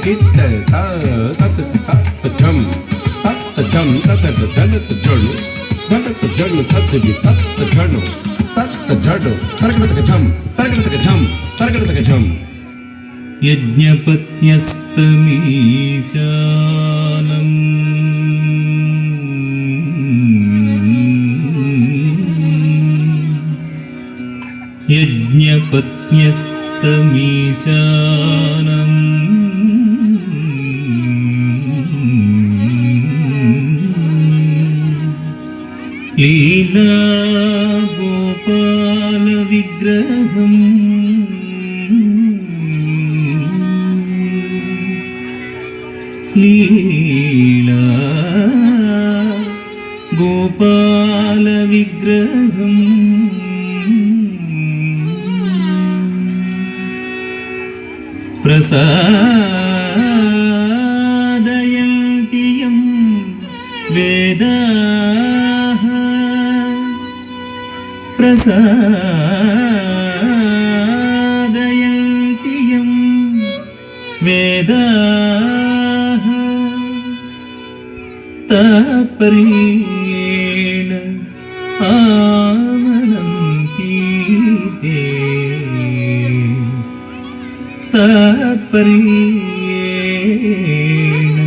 hit ta ta ta ta ta jam ta ta jam ta ta ta ta ta jadu ta ta ta jadu ta ta bi ta ta jadu ta ta jadu taragata ka jam taragata ka jam taragata ka jam యజ్ఞపత్న్యస్తమీశానం యజ్ఞపత్న్యస్తమీశానం లీలా గోపాల విగ్రహం లీలా గోపాల విగ్రహం ప్రసాదయంతియం వేదాః ప్రసాదయంతియం వేదాః తాత్పర్యేణ ఆమనంతి తే తాత్పర్యేణ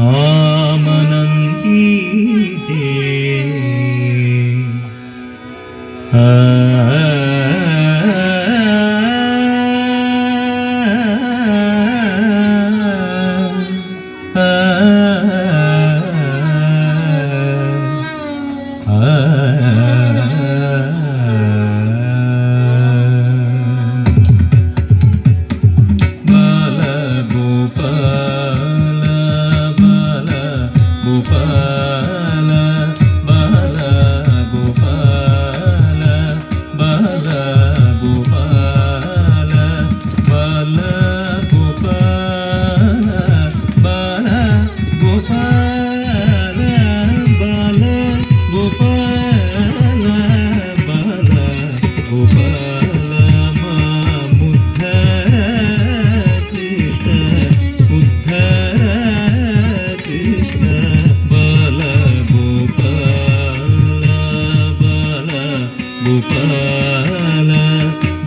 ఆమనంతి తే గోపాల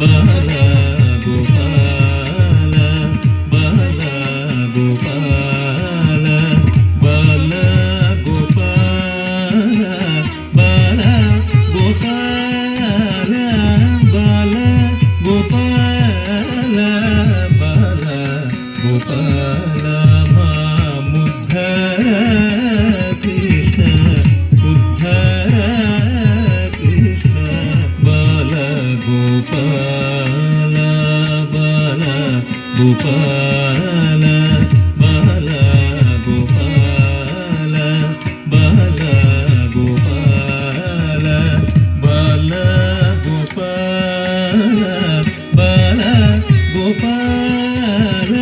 బాల గోపాల బాల గోపాల బాల గోపాల బాల గోపాల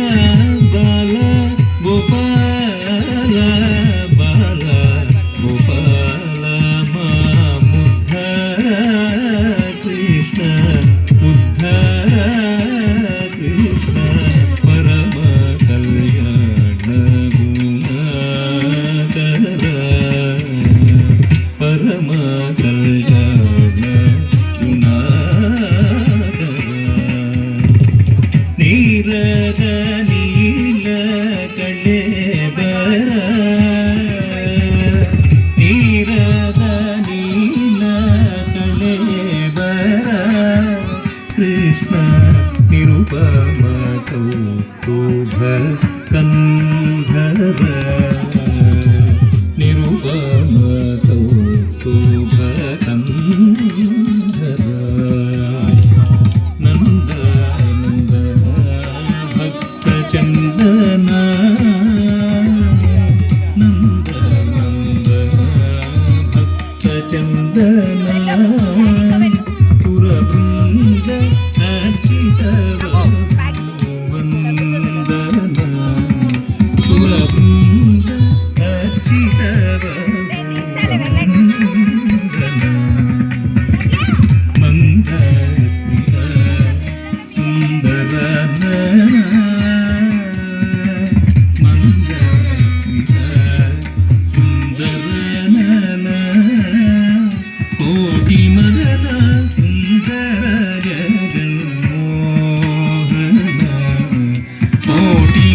బాల గోపాల బాల గోపాల మా ముద్ధర కృష్ణ ఉద్ధర కృష్ణ పరమ కళ్యాణ గుణకర పరమ కళ్యాణ గుణకర నీరద నీల కళేబర నీరద నీల కళేబర కృష్ణ నిరుపమ కౌస్తుభ కంధర నిరుపమ కౌస్తుభ కంధర నంద నందన భక్త చందన నంద నందన భక్త చందన సురబృంద అర్చిత వందన సురబృంద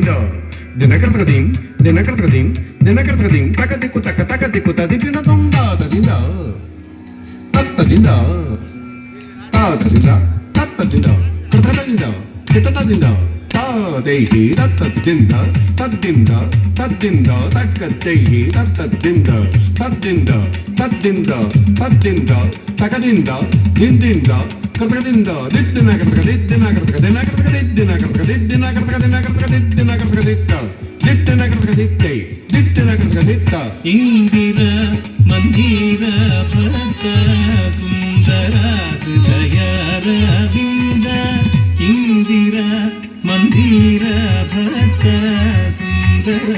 దింద దినకర్తకదీం దినకర్తకదీం దినకర్తకదీం తకదిక్కు తక తకదిక్కు తదిపిన దొంగ తదింద తత్తదింద తాతదింద తత్తదింద కృతదింద చిట్టదింద తాదేహి తత్తదింద తద్దింద తద్దింద తక్కదేహి తత్తదింద తద్దింద తద్దింద తద్దింద తకదింద దిందింద కృతకదింద దిద్దిన కృతక దిద్దిన కృతక దిన కృతక దిద్దిన కృతక దిద్దిన కృతక దిన కృతక దిద్దిన కృతక దిత్త దిద్దిన కృతక దిత్తై దిద్దిన కృతక దిత్త ఇందిర మందిర భక్త సుందర హృదయ రవింద ఇందిర మందిర భక్త సుందర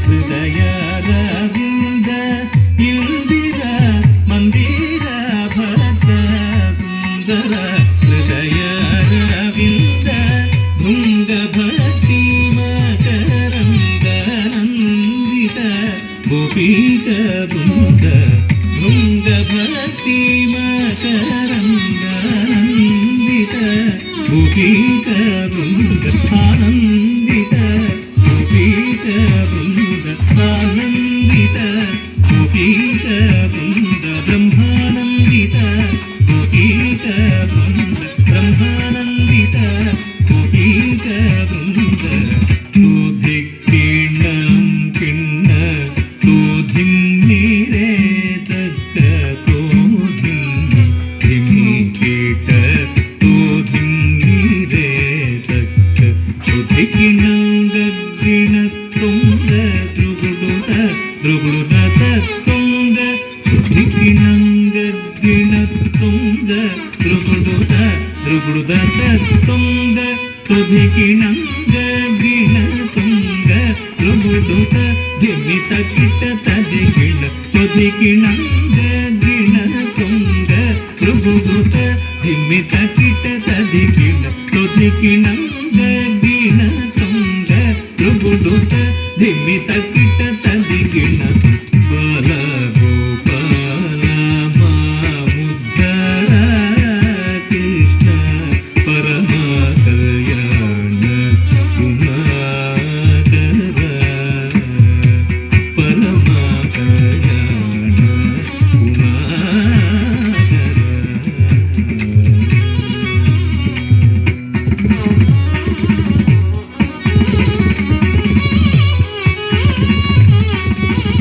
హృదయ రవింద ఇందిర మందిర భక్త సుందర హృదయ రవింద భృంగ భక్తి మకరంద నందిత గోపీక బృంద భృంగ భక్తి మకరంద నందిత గోపీక బృంద ఆనందిత గోపీక బృంద ఆనందిత గోపీక బృంద బ్రహ్మానందిత గోపీక బృంద బ్రహ్మానందిత గోపీక బృంద తోధిక్కిణం కిಣ್ಣ తోధిమ్మిరే తక్క తోధిమ్మి ధిమ్మికీట తోధిమ్మిరే తక్క తోధికిణం గగ్గిణ తుంగ ధ్రుగుడుత ధ్రుగుడుత తుంగ తోధికిణం గగ్గిణ తుంగ ధ్రుగుడుత ధ్రుగుడుత తుంగ తోధికిణం గగ్గిణ తుంగ ధ్రుగుడుత ధిమ్మిత కిట తదికిణ తోధికిణం గగ్గిణ తుంగ ధ్రుగుడుత ధిమ్మిత కిట తదికిణ తోధికిణం గగ్గిణ తుంగ ధ్రుగుడుత ధిమ్మిత కిట తదికిణ బాల గోపాల మాముద్దర కృష్ణ పరమ కళ్యాణ గుణాకర పరమ కళ్యాణ గుణాకర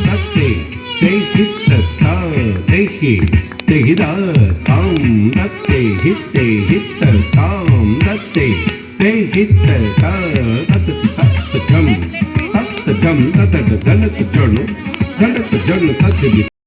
తత్తే తేహిత్త తా తేహి తేహిద తాం తత్తే హిత్తే హిత్త తాం తత్తే తేహిత్త తా తత్తతి తత్తజం తత్తజం తత్తట దండత జొను దండత జొను తత్తిబి